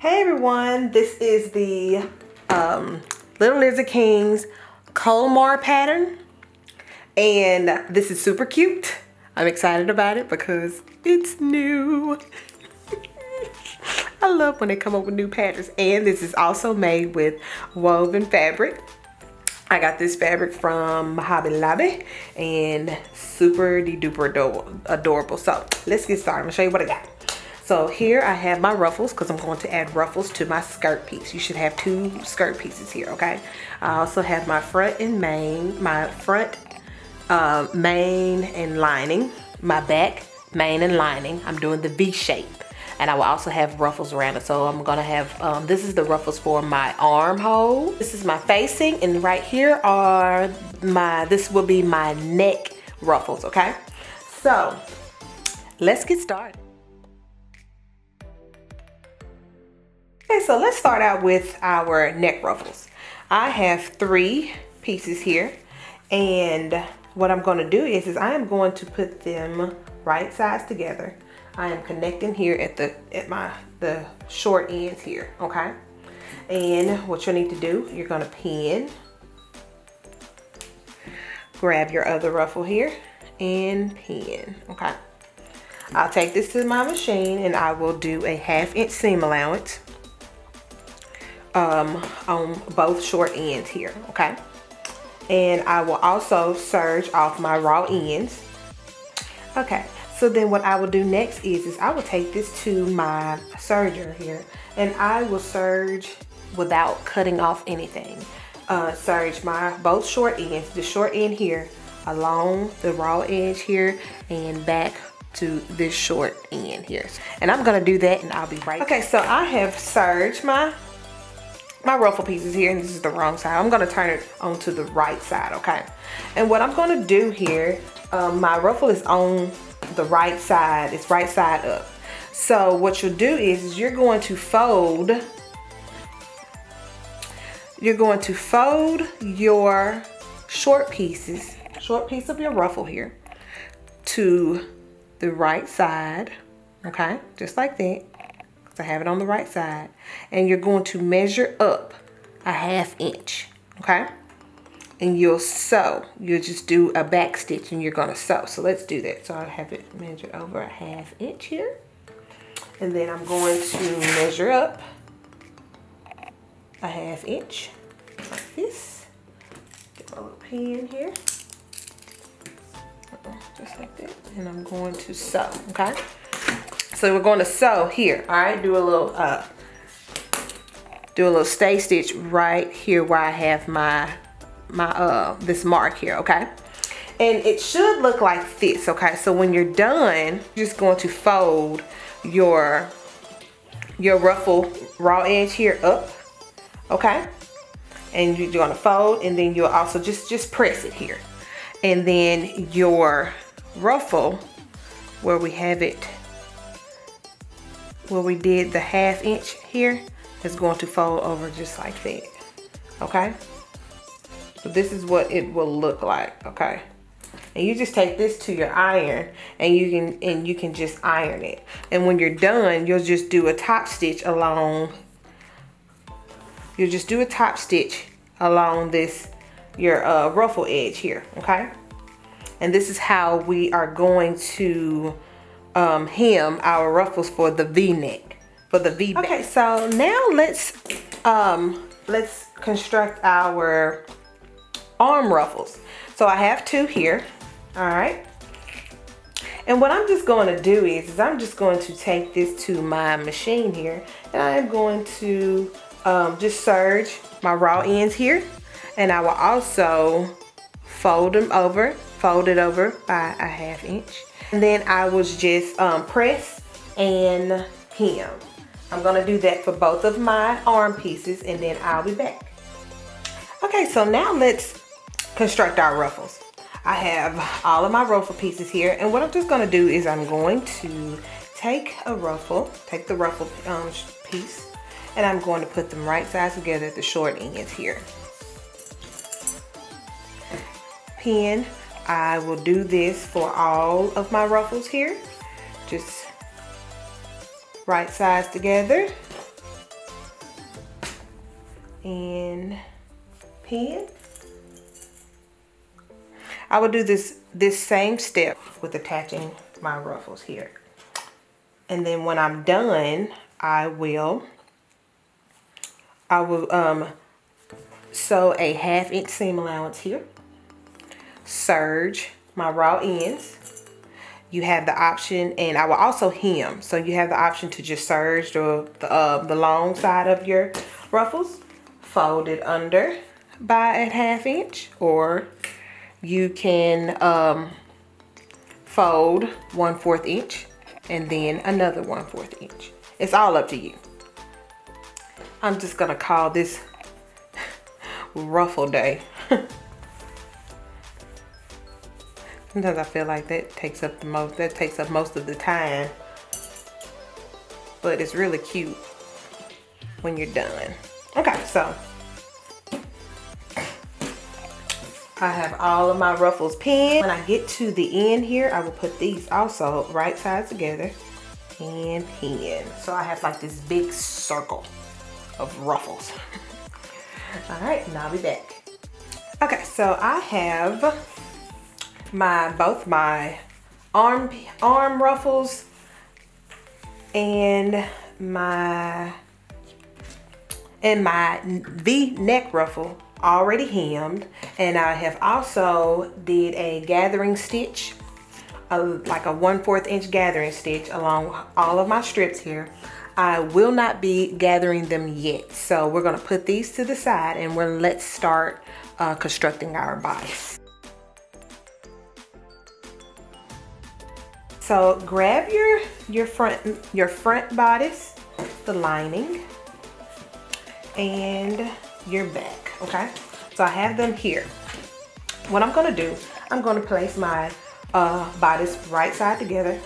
Hey everyone, this is the Little Lizard King's Colmar pattern, and this is super cute. I'm excited about it because it's new. I love when they come up with new patterns, and this is also made with woven fabric. I got this fabric from Hobby Lobby and super duper adorable. So let's get started. I'm gonna show you what I got. So here I have my ruffles because I'm going to add ruffles to my skirt piece. You should have 2 skirt pieces here, okay? I also have my front and main, my front main and lining, my back main and lining. I'm doing the V shape, and I will also have ruffles around it. So I'm gonna have, this is the ruffles for my armhole. This is my facing, and right here are this will be my neck ruffles, okay? So let's get started. Okay, so let's start out with our neck ruffles. I have 3 pieces here, and what I'm going to do is I am going to put them right sides together. I am connecting here at the short ends here, okay? And what you'll need to do, you're going to pin, grab your other ruffle here, and pin, okay? I'll take this to my machine and I will do a 1/2 inch seam allowance on both short ends here, okay? And I will also serge off my raw ends. Okay, so then what I will do next is I will take this to my serger here, and I will serge without cutting off anything. Serge my both short ends, the short end here along the raw edge here and back to this short end here. And I'm gonna do that and I'll be right back. Okay, so I have serged my ruffle pieces here, and this is the wrong side. I'm gonna turn it onto the right side, okay? And what I'm gonna do here, my ruffle is on the right side, it's right side up. So what you'll do is you're going to fold your short piece of your ruffle here to the right side, okay? Just like that. I have it on the right side, and you're going to measure up a 1/2 inch, okay? And you'll sew. You'll just do a back stitch and you're gonna sew. So let's do that. So I have it measured over a 1/2 inch here, and then I'm going to measure up a 1/2 inch like this. Get my little pin here, just like that, and I'm going to sew, okay? So we're going to sew here, all right? Do a little stay stitch right here where I have my this mark here, okay? And it should look like this, okay? So when you're done, you're just going to fold your ruffle raw edge here up, okay? And you're going to fold, and then you'll also just press it here, and then your ruffle where we have it, where we did the 1/2 inch here, is going to fold over just like that, okay? So this is what it will look like, okay? And you just take this to your iron, and you can just iron it. And when you're done, you'll just do a top stitch along. You'll just do a top stitch along this your ruffle edge here, okay? And this is how we are going to hem our ruffles for the V-neck, for the V-back. Okay, so now let's construct our arm ruffles. So I have 2 here, all right? And what I'm just going to do is I'm just going to take this to my machine here, and I am going to just serge my raw ends here, and I will also fold it over by a 1/2 inch. And then I will just press and hem. I'm gonna do that for both of my arm pieces, and then I'll be back. Okay, so now let's construct our ruffles. I have all of my ruffle pieces here, and what I'm just gonna do is I'm going to take the ruffle piece, and I'm going to put them right sides together at the short ends here. Pin. I will do this for all of my ruffles here. Just right sides together and pin. I will do this same step with attaching my ruffles here. And then when I'm done, I will sew a 1/2 inch seam allowance here. Serge my raw ends. You have the option, and I will also hem. So you have the option to just serge the long side of your ruffles, fold it under by a 1/2 inch, or you can fold 1/4 inch and then another 1/4 inch. It's all up to you. I'm just gonna call this ruffle day. Sometimes I feel like that takes up most of the time, but it's really cute when you're done. Okay, so I have all of my ruffles pinned. When I get to the end here, I will put these also right sides together and pin. So I have like this big circle of ruffles. All right, and I'll be back. Okay, so I have both my arm ruffles and my V-neck ruffle already hemmed, and I have also did a gathering stitch, like a 1/4 inch gathering stitch along all of my strips here. I will not be gathering them yet, so we're gonna put these to the side and let's start constructing our bodice. So grab your front bodice, the lining, and your back, okay? So I have them here. What I'm gonna do, I'm gonna place my bodice right side together.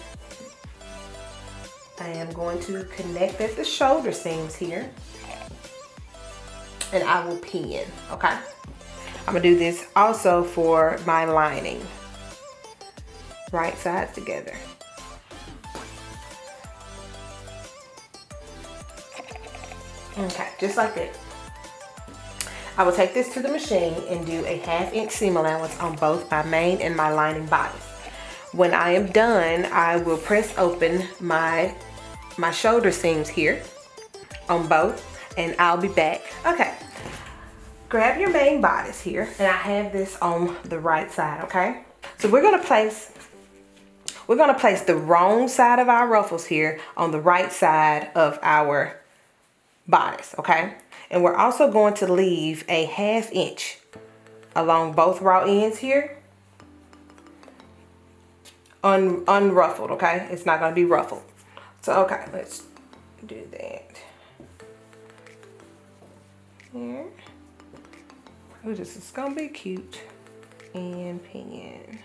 I am going to connect at the shoulder seams here, and I will pin, okay? I'm gonna do this also for my lining. Right sides together. Okay, just like that. I will take this to the machine and do a 1/2 inch seam allowance on both my main and my lining bodice. When I am done, I will press open my shoulder seams here on both, and I'll be back. Okay, grab your main bodice here, and I have this on the right side, okay? So we're gonna place the wrong side of our ruffles here on the right side of our bodice, okay? And we're also going to leave a 1/2 inch along both raw ends here, unruffled, okay? It's not gonna be ruffled. So, okay, let's do that. Here. Oh, this is gonna be cute. And pin.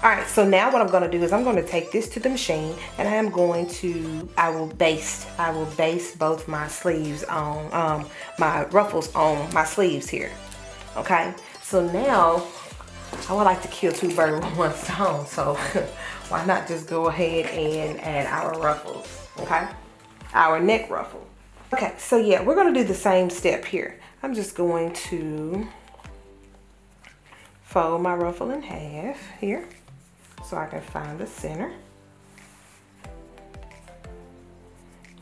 All right, so now what I'm gonna do is I'm gonna take this to the machine, and I will base both my sleeves on, my ruffles on my sleeves here, okay? So now, I would like to kill 2 birds with 1 stone, so why not just go ahead and add our ruffles, okay? Our neck ruffle. Okay, so yeah, we're gonna do the same step here. I'm just going to fold my ruffle in half here, so I can find the center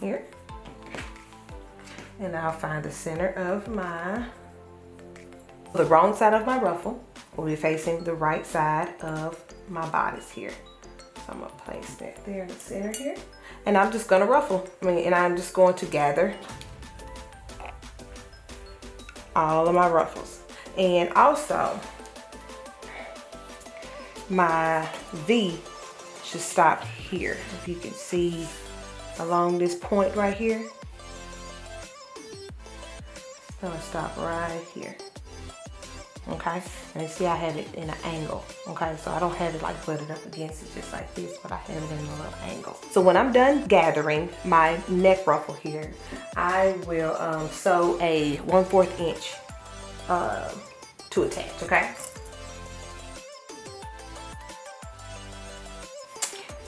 here, and I'll find the center of the wrong side of my ruffle will be facing the right side of my bodice here. So I'm gonna place that there in the center here, and I'm just gonna and I'm just going to gather all of my ruffles. And also, my V should stop here. If you can see along this point right here, it's gonna stop right here. Okay, and you see I have it in an angle. Okay, so I don't have it like butted up against it just like this, but I have it in a little angle. So when I'm done gathering my neck ruffle here, I will sew a 1/4 inch to attach. Okay,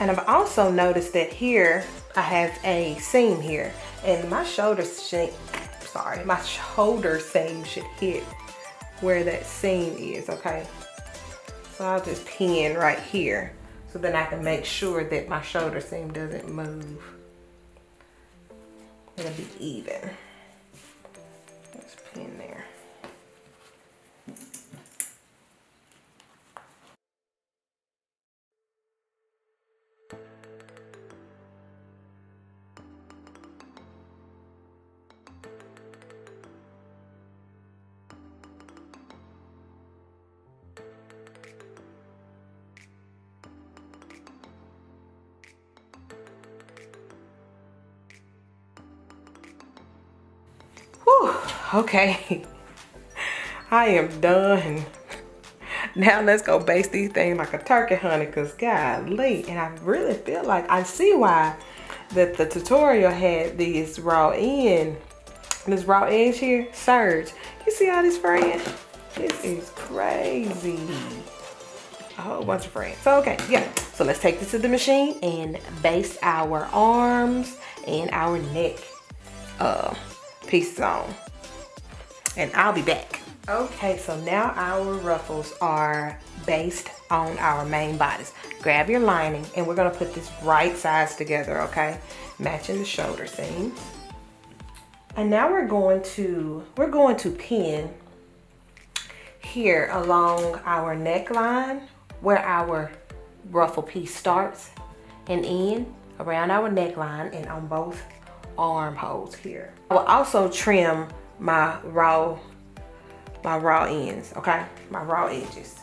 and I've also noticed that here I have a seam here, and my shoulder seam should hit where that seam is. Okay, so I'll just pin right here so then I can make sure that my shoulder seam doesn't move. It'll be even. Let's pin there. Whew, okay, I am done. Now let's go baste these things like a turkey, honey, because golly, and I really feel like I see why that the tutorial had this raw edge here, serge. You see all this fraying? This is crazy. A whole bunch of fraying. So okay, yeah. So let's take this to the machine and baste our arms and our neck pieces on, and I'll be back. Okay, so now our ruffles are based on our main bodice. Grab your lining, and we're gonna put this right sides together, okay? Matching the shoulder seam. And now we're going to pin here along our neckline where our ruffle piece starts and ends, around our neckline and on both armholes here. I will also trim my raw ends, okay? My raw edges.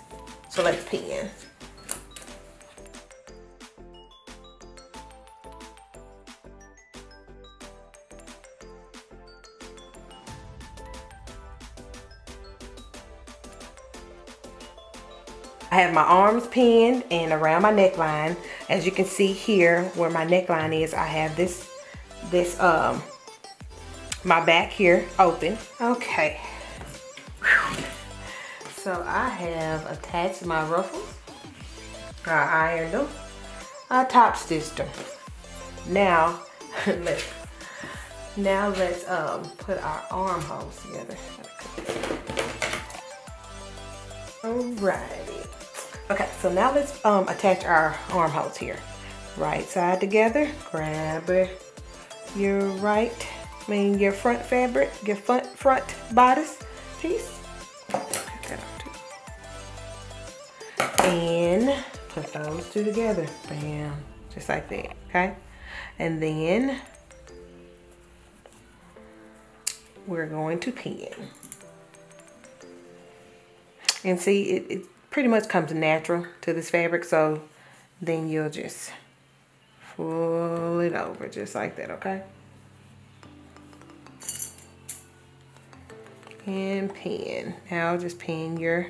So let's pin. I have my arms pinned and around my neckline. As you can see here where my neckline is, I have this my back here open. Okay. Whew. So I have attached my ruffles. I ironed them. I top stitched them. Now let's put our armholes together. Alrighty. Okay, so now let's attach our armholes here. Right side together. Grab your your front fabric, your front bodice piece. And put those two together. Bam. Just like that. Okay? And then we're going to pin. And see, it pretty much comes natural to this fabric, so then you'll just pull it over just like that, okay? And pin. Now just pin your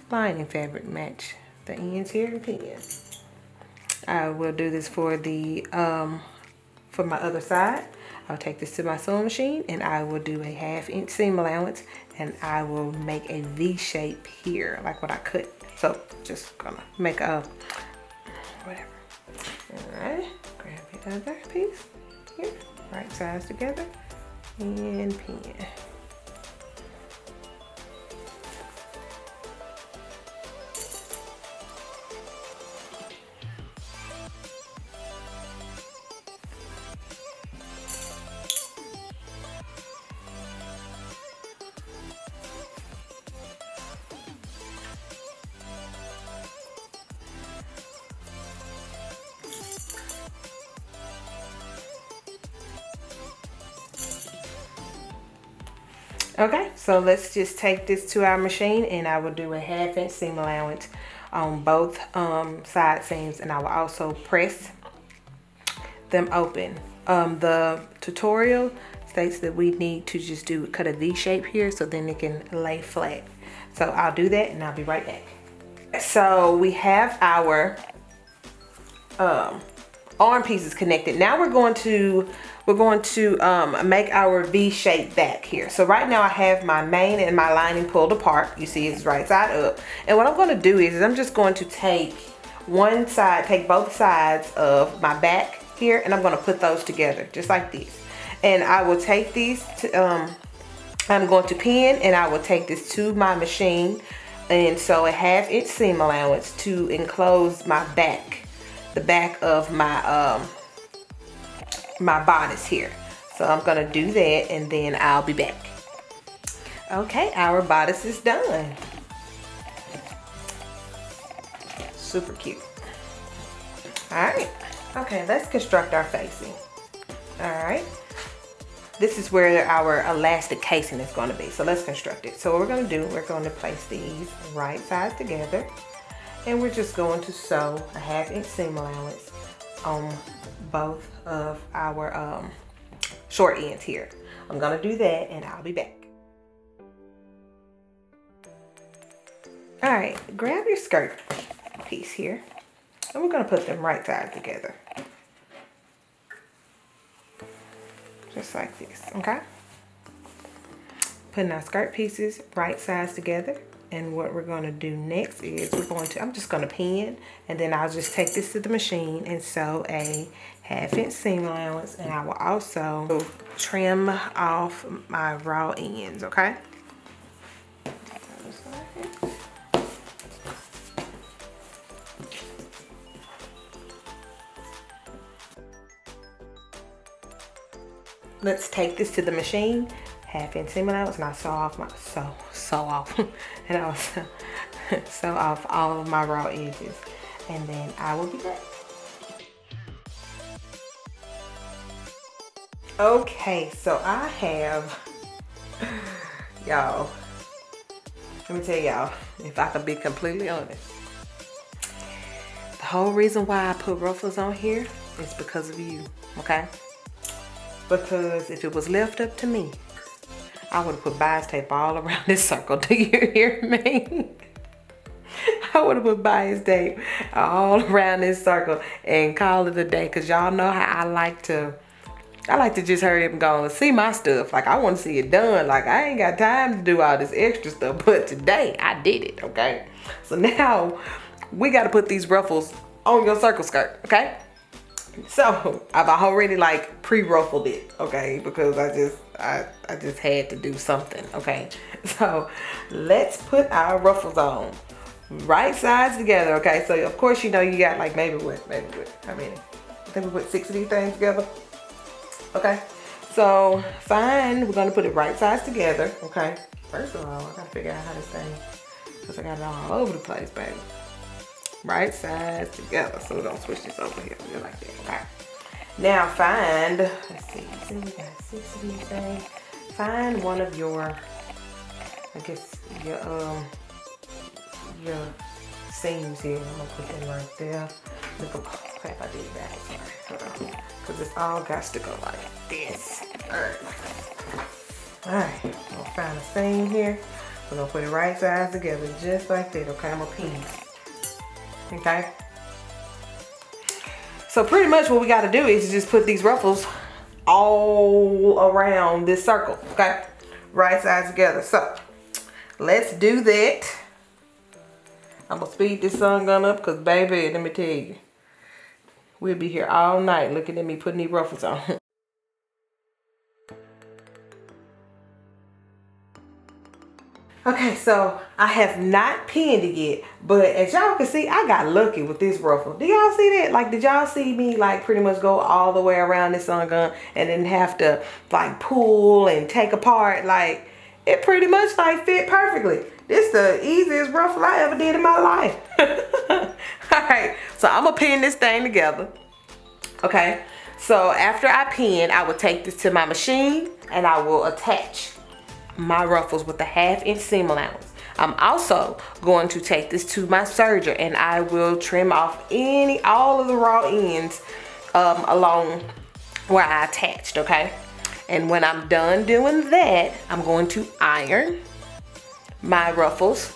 lining fabric, match the ends here and pin. I will do this for the for my other side. I'll take this to my sewing machine and I will do a 1/2 inch seam allowance, and I will make a V shape here like what I cut. So just gonna make a whatever. Alright, grab the other piece here, right sides together, and pin. Okay, so let's just take this to our machine and I will do a 1/2 inch seam allowance on both side seams, and I will also press them open. The tutorial states that we need to just cut a V shape here so then it can lay flat. So I'll do that and I'll be right back. So we have our arm pieces connected. Now we're going to make our V-shaped back here. So right now I have my main and my lining pulled apart. You see it's right side up. And what I'm going to do is I'm just going to take both sides of my back here, and I'm going to put those together just like this. And I will take these to, I'm going to pin, and I will take this to my machine, and so a 1/2 inch seam allowance to enclose my back, the back of my my bodice here. So I'm gonna do that and then I'll be back. Okay, our bodice is done. Super cute. All right, okay, let's construct our facing. All right, this is where our elastic casing is going to be, so let's construct it. So what we're going to do, we're going to place these right sides together, and we're just going to sew a 1/2 inch seam allowance on both of our short ends here. I'm going to do that and I'll be back. All right, grab your skirt piece here, and we're going to put them right sides together. Just like this, okay? Putting our skirt pieces right sides together. And what we're going to do next is I'm just going to pin, and then I'll just take this to the machine and sew a 1/2 inch seam allowance, and I will also trim off my raw ends, okay? Let's take this to the machine, 1/2 inch seam allowance, and I sew off and I'll sew off all of my raw edges, and then I will be back. Okay, so I have, y'all, let me tell y'all, if I could be completely honest, the whole reason why I put ruffles on here is because of you, okay? Because if it was left up to me, I would have put bias tape all around this circle. Do you hear me? I would have put bias tape all around this circle and call it a day. Cause y'all know how I like to just hurry up and go and see my stuff. Like, I want to see it done. Like, I ain't got time to do all this extra stuff. But today I did it, okay? So now we got to put these ruffles on your circle skirt, okay? So I've already like pre-ruffled it, okay, because I just had to do something, okay. So let's put our ruffles on right sides together, okay. So of course, you know, you got like maybe how many? I think we put 6 of these things together, okay. So fine, we're gonna put it right sides together, okay. First of all, I gotta figure out how this thing, because I got it all over the place, baby. Right sides together. So we're gonna switch this over here. Just like that. Okay. Now find, let's see, we got 6 of these things. Find one of your, I guess your seams here. I'm gonna put them right there. Look, crap, I did that. Sorry. Hold on. Because it's all got to go like this. Alright. Alright. I'm gonna find a seam here. We're gonna put it right sides together just like that. Okay, I'm gonna pin. Okay, so pretty much what we got to do is just put these ruffles all around this circle, okay, right sides together. So let's do that. I'm gonna speed this sun gun up because, baby, let me tell you, we'll be here all night looking at me putting these ruffles on. Okay, so I have not pinned it yet, but as y'all can see, I got lucky with this ruffle. Do y'all see that? Like, did y'all see me like pretty much go all the way around this sun gun and then have to like pull and take apart? Like, it pretty much like fit perfectly. This the easiest ruffle I ever did in my life. All right, so I'm gonna pin this thing together. Okay, so after I pin, I will take this to my machine and I will attach my ruffles with a 1/2 inch seam allowance. I'm also going to take this to my serger and I will trim off all of the raw ends along where I attached, okay? And when I'm done doing that, I'm going to iron my ruffles.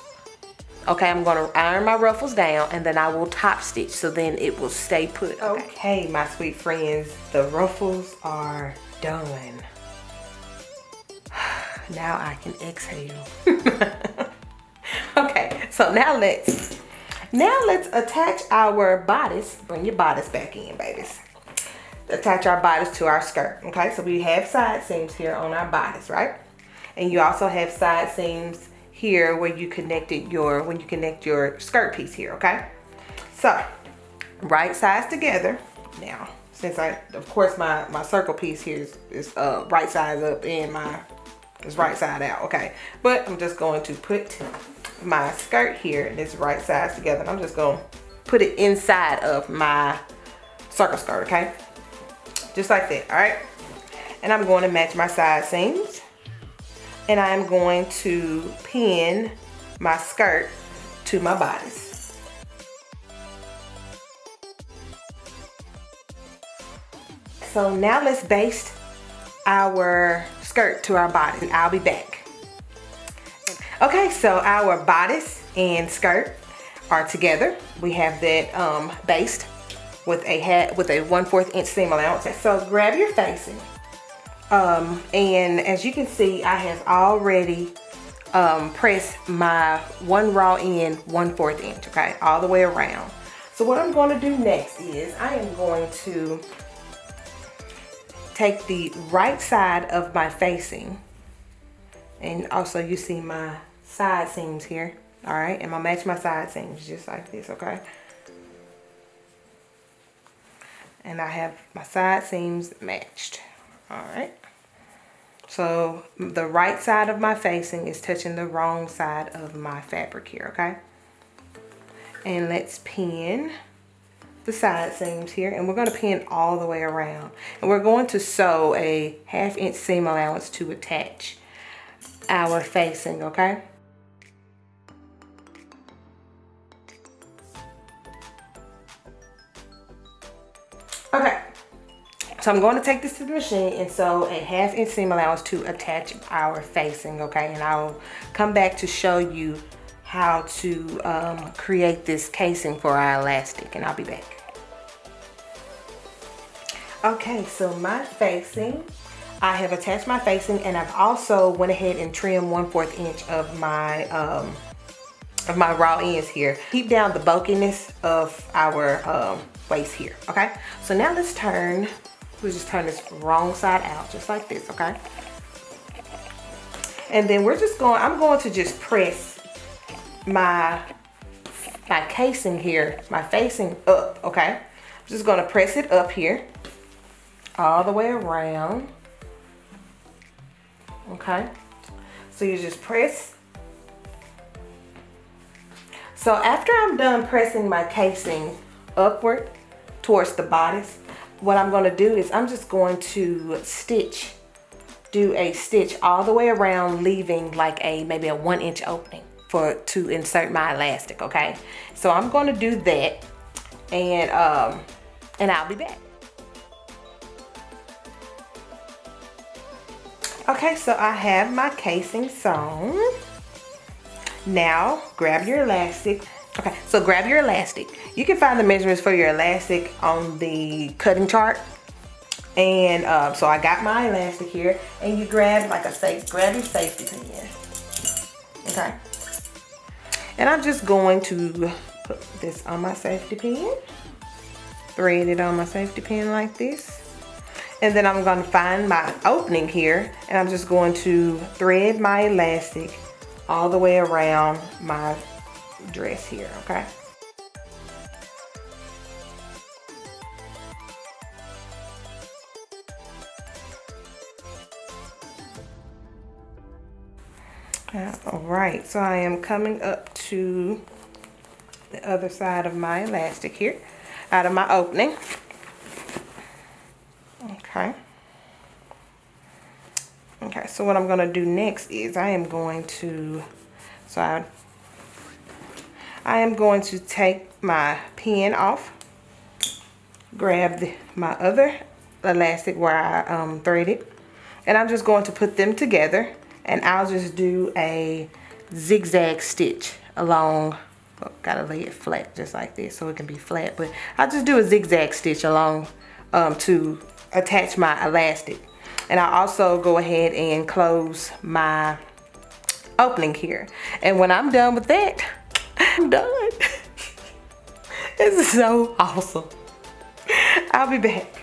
Okay, I'm gonna iron my ruffles down and then I will top stitch so then it will stay put. Okay, my sweet friends, the ruffles are done. Now I can exhale. Okay, so now let's attach our bodice. Bring your bodice back in, babies. Attach our bodice to our skirt. Okay, so we have side seams here on our bodice, right? And you also have side seams here where you connected your, when you connect your skirt piece here, okay? So, right sides together. Now, since of course my circle piece here is right side up and is right side out, okay? But I'm just going to put my skirt here and it's right sides together. And I'm just going to put it inside of my circle skirt, okay? Just like that, all right? And I'm going to match my side seams. And I'm going to pin my skirt to my bodice. So now let's baste our skirt to our body. I'll be back. Okay, so our bodice and skirt are together. We have that basted with a 1/4 inch seam allowance. So grab your facing. And as you can see, I have already pressed my one raw end 1/4 inch, okay, all the way around. So what I'm going to do next is I am going to take the right side of my facing, and also you see my side seams here, all right, and I'll match my side seams just like this, okay. And I have my side seams matched. All right, so the right side of my facing is touching the wrong side of my fabric here, okay? And let's pin the side seams here, and we're going to pin all the way around. And we're going to sew a 1/2 inch seam allowance to attach our facing, okay? Okay. So I'm going to take this to the machine and sew a 1/2 inch seam allowance to attach our facing, okay? And I'll come back to show you how to create this casing for our elastic, and I'll be back. Okay, so my facing, I have attached my facing, and I've also went ahead and trimmed 1/4 inch of my raw ends here. Keep down the bulkiness of our waist here, okay? So now we'll just turn this wrong side out, just like this, okay? And then I'm going to just press my casing here, my facing up, okay? I'm just gonna press it up here, all the way around, okay? So you just press. So after I'm done pressing my casing upward towards the bodice, what I'm going to do is I'm just going to do a stitch all the way around, leaving like maybe a 1 inch opening to insert my elastic, okay? So I'm going to do that, and I'll be back. Okay, so I have my casing sewn. Now grab your elastic. Okay, so grab your elastic. You can find the measurements for your elastic on the cutting chart. And so I got my elastic here, and you grab your safety pin. Okay. And I'm just going to put this on my safety pin. Thread it on my safety pin like this. And then I'm going to find my opening here, and I'm just going to thread my elastic all the way around my dress here, okay? All right, so I am coming up to the other side of my elastic here, out of my opening. Okay. Okay, so what I'm going to do next is I am going to take my pin off, grab my other elastic where I threaded, and I'm just going to put them together, and I'll just do a zigzag stitch along. Oh, gotta lay it flat just like this so it can be flat, but I'll just do a zigzag stitch along to attach my elastic. And I also go ahead and close my opening here. And when I'm done with that, I'm done. This is so awesome. I'll be back.